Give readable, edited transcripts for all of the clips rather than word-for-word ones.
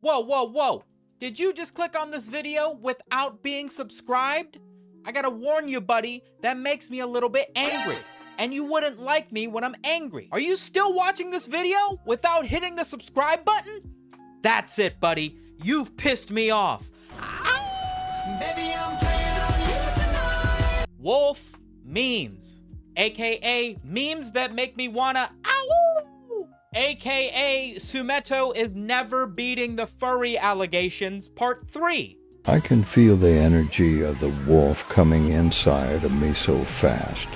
Whoa, whoa, whoa. Did you just click on this video without being subscribed? I gotta warn you, buddy, that makes me a little bit angry. And you wouldn't like me when I'm angry. Are you still watching this video without hitting the subscribe button? That's it, buddy. You've pissed me off. Baby, I'm playing on you tonight. Wolf memes, aka memes that make me wanna ow, aka Sumito is never beating the furry allegations, part 3. I can feel the energy of the wolf coming inside of me so fast.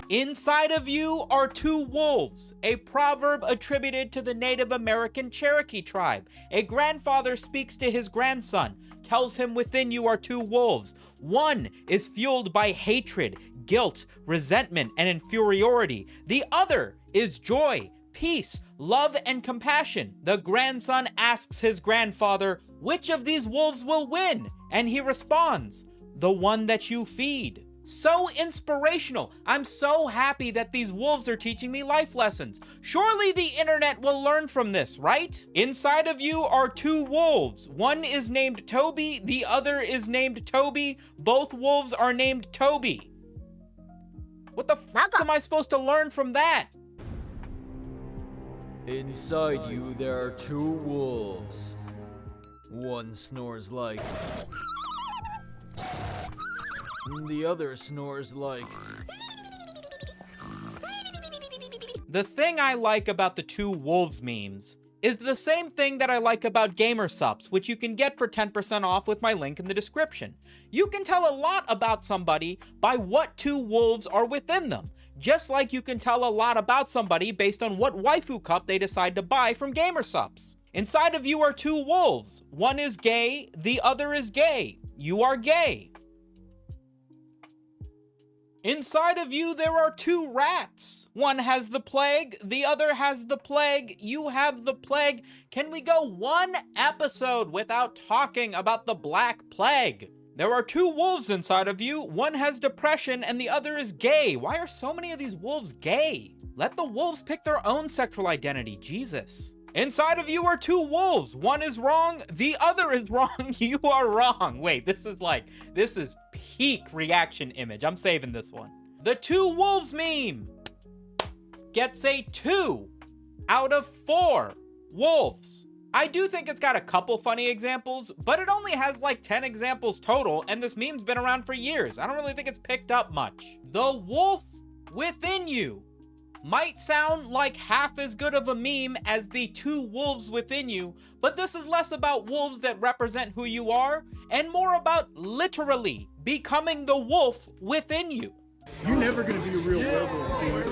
Inside of you are two wolves, a proverb attributed to the Native American Cherokee tribe. A grandfather speaks to his grandson, tells him within you are two wolves. One is fueled by hatred, guilt, resentment, and inferiority. The other is joy, peace, love, and compassion. The grandson asks his grandfather, which of these wolves will win? And he responds, the one that you feed. So inspirational. I'm so happy that these wolves are teaching me life lessons. Surely the internet will learn from this, right? Inside of you are two wolves. One is named Toby, the other is named Toby. Both wolves are named Toby. What the fuck am I supposed to learn from that? Inside you there are two wolves. One snores like... the other snores like... The thing I like about the two wolves memes is the same thing that I like about gamer subs, which you can get for 10% off with my link in the description. You can tell a lot about somebody by what two wolves are within them, just like you can tell a lot about somebody based on what waifu cup they decide to buy from gamer subs. Inside of you are two wolves. One is gay, the other is gay. You are gay. Inside of you, there are two rats. One has the plague, the other has the plague, you have the plague. Can we go one episode without talking about the Black Plague? There are two wolves inside of you. One has depression and the other is gay. Why are so many of these wolves gay? Let the wolves pick their own sexual identity, Jesus. Inside of you are two wolves. One is wrong, the other is wrong. You are wrong. Wait, this is peak reaction image. I'm saving this one. The two wolves meme gets a 2 out of 4 wolves. I do think it's got a couple funny examples, but it only has like 10 examples total, and this meme's been around for years. I don't really think it's picked up much. The wolf within you might sound like half as good of a meme as the two wolves within you, but this is less about wolves that represent who you are and more about literally becoming the wolf within you. You're never gonna be a real werewolf, dude.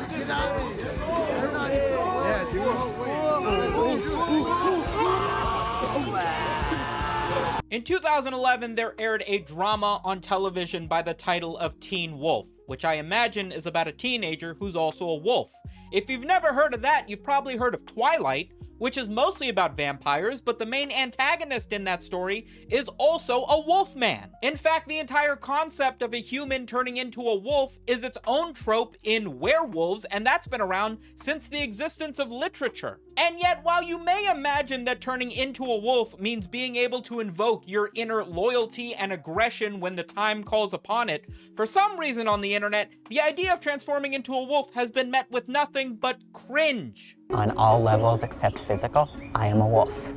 Get out of here. Yeah, dude. In 2011, there aired a drama on television by the title of Teen Wolf, which I imagine is about a teenager who's also a wolf. If you've never heard of that, you've probably heard of Twilight, which is mostly about vampires, but the main antagonist in that story is also a wolf man. In fact, the entire concept of a human turning into a wolf is its own trope in werewolves, and that's been around since the existence of literature. And yet, while you may imagine that turning into a wolf means being able to invoke your inner loyalty and aggression when the time calls upon it, for some reason on the internet, the idea of transforming into a wolf has been met with nothing but cringe. On all levels except physical, I am a wolf.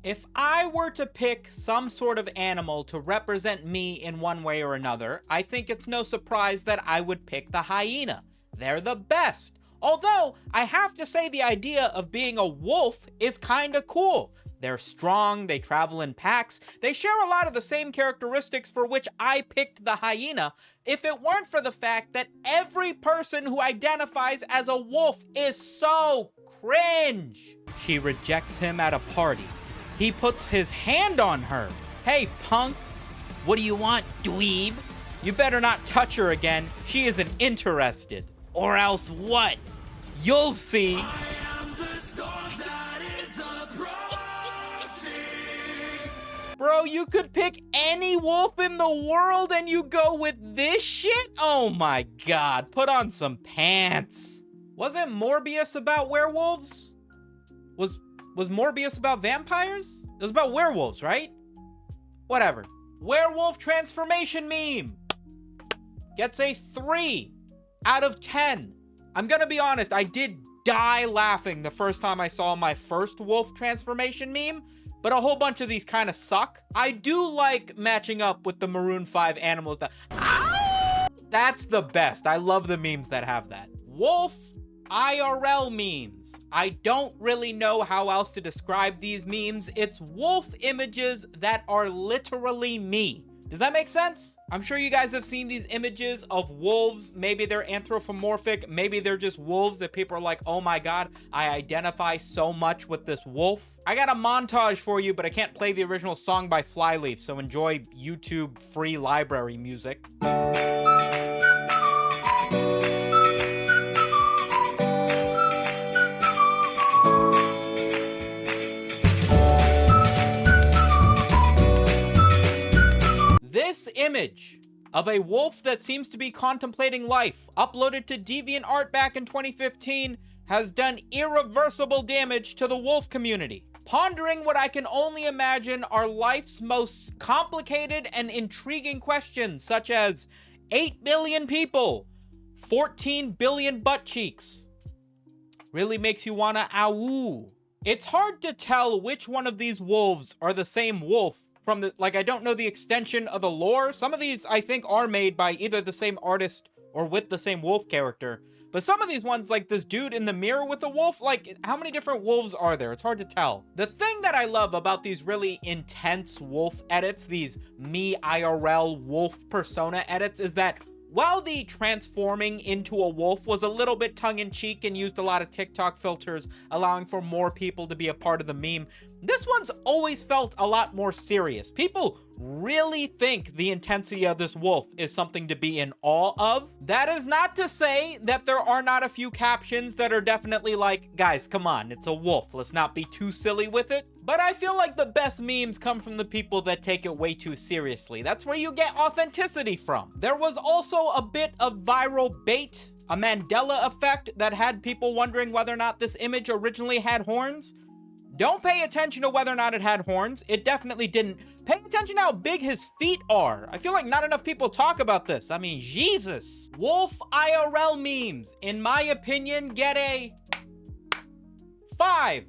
If I were to pick some sort of animal to represent me in one way or another, I think it's no surprise that I would pick the hyena. They're the best. Although, I have to say the idea of being a wolf is kinda cool. They're strong, they travel in packs, they share a lot of the same characteristics for which I picked the hyena, if it weren't for the fact that every person who identifies as a wolf is so cringe. She rejects him at a party. He puts his hand on her. Hey, punk, what do you want, dweeb? You better not touch her again, she isn't interested. Or else what? You'll see. Bro, you could pick any wolf in the world and you go with this shit? Oh my god, put on some pants. Wasn't Morbius about werewolves? Was Was Morbius about vampires? It was about werewolves, right? Whatever. Werewolf transformation meme gets a 3 out of 10. I'm gonna be honest, I did die laughing the first time I saw my first wolf transformation meme, but a whole bunch of these kind of suck. I do like matching up with the Maroon 5 animals that... Ow! That's the best. I love the memes that have that. Wolf IRL memes. I don't really know how else to describe these memes. It's wolf images that are literally me. Does that make sense? I'm sure you guys have seen these images of wolves. Maybe they're anthropomorphic. Maybe they're just wolves that people are like, oh my God, I identify so much with this wolf. I got a montage for you, but I can't play the original song by Flyleaf, so enjoy YouTube free library music. This image of a wolf that seems to be contemplating life, uploaded to DeviantArt back in 2015, has done irreversible damage to the wolf community. Pondering what I can only imagine are life's most complicated and intriguing questions, such as 8 billion people, 14 billion butt cheeks. Really makes you wanna ow. It's hard to tell which one of these wolves are the same wolf from the, like, I don't know the extension of the lore. Some of these I think are made by either the same artist or with the same wolf character. But some of these ones, like this dude in the mirror with the wolf, like, how many different wolves are there? It's hard to tell. The thing that I love about these really intense wolf edits, these me IRL wolf persona edits, is that while the transforming into a wolf was a little bit tongue-in-cheek and used a lot of TikTok filters, allowing for more people to be a part of the meme, this one's always felt a lot more serious. People really think the intensity of this wolf is something to be in awe of. That is not to say that there are not a few captions that are definitely like, guys, come on, it's a wolf, let's not be too silly with it. But I feel like the best memes come from the people that take it way too seriously. That's where you get authenticity from. There was also a bit of viral bait, a Mandela effect that had people wondering whether or not this image originally had horns. Don't pay attention to whether or not it had horns. It definitely didn't. Pay attention to how big his feet are. I feel like not enough people talk about this. I mean, Jesus. Wolf IRL memes, in my opinion, get a 5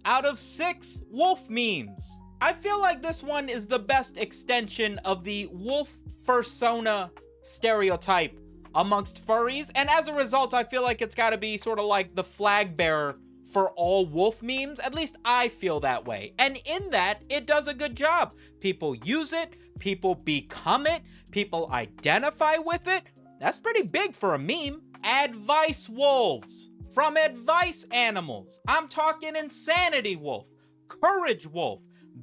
out of 6 wolf memes. I feel like this one is the best extension of the wolf fursona stereotype amongst furries, and as a result, I feel like it's gotta be sort of like the flag bearer for all wolf memes. At least I feel that way. And in that, it does a good job. People use it, people become it, people identify with it. That's pretty big for a meme. Advice wolves. From advice animals, I'm talking Insanity Wolf, Courage Wolf,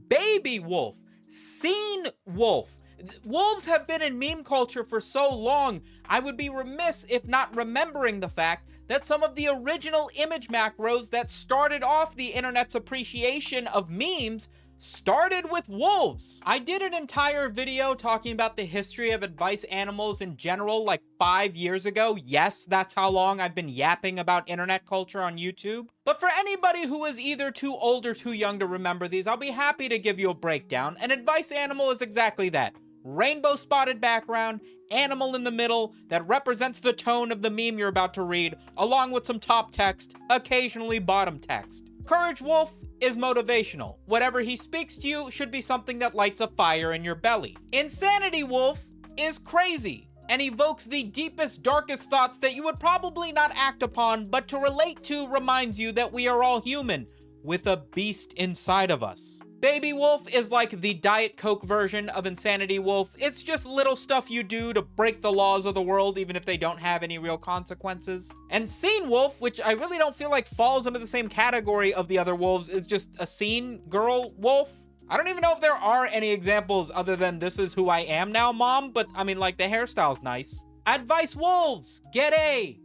Baby Wolf, Scene Wolf. Wolves have been in meme culture for so long, I would be remiss if not remembering the fact that some of the original image macros that started off the internet's appreciation of memes started with wolves. I did an entire video talking about the history of advice animals in general like 5 years ago. Yes, that's how long I've been yapping about internet culture on YouTube. But for anybody who is either too old or too young to remember these, I'll be happy to give you a breakdown. An advice animal is exactly that. Rainbow spotted background, animal in the middle that represents the tone of the meme you're about to read, along with some top text, occasionally bottom text. Courage Wolf is motivational. Whatever he speaks to you should be something that lights a fire in your belly. Insanity Wolf is crazy and evokes the deepest, darkest thoughts that you would probably not act upon, but to relate to reminds you that we are all human with a beast inside of us. Baby Wolf is like the Diet Coke version of Insanity Wolf. It's just little stuff you do to break the laws of the world, even if they don't have any real consequences. And Scene Wolf, which I really don't feel like falls under the same category of the other wolves, is just a scene girl wolf. I don't even know if there are any examples other than "this is who I am now, mom," but I mean, like, the hairstyle's nice. Advice wolves get a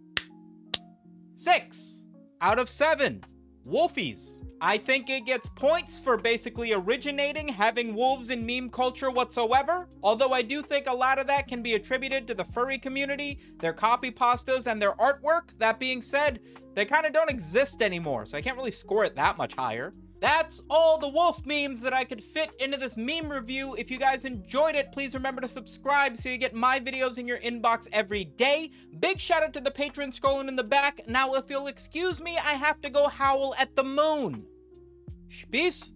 6 out of 7. Wolfies. I think it gets points for basically originating having wolves in meme culture whatsoever, although I do think a lot of that can be attributed to the furry community, their copy pastas, and their artwork. That being said, they kind of don't exist anymore, so I can't really score it that much higher. That's all the wolf memes that I could fit into this meme review. If you guys enjoyed it, please remember to subscribe so you get my videos in your inbox every day. Big shout out to the patron scrolling in the back. Now, if you'll excuse me, I have to go howl at the moon. Peace.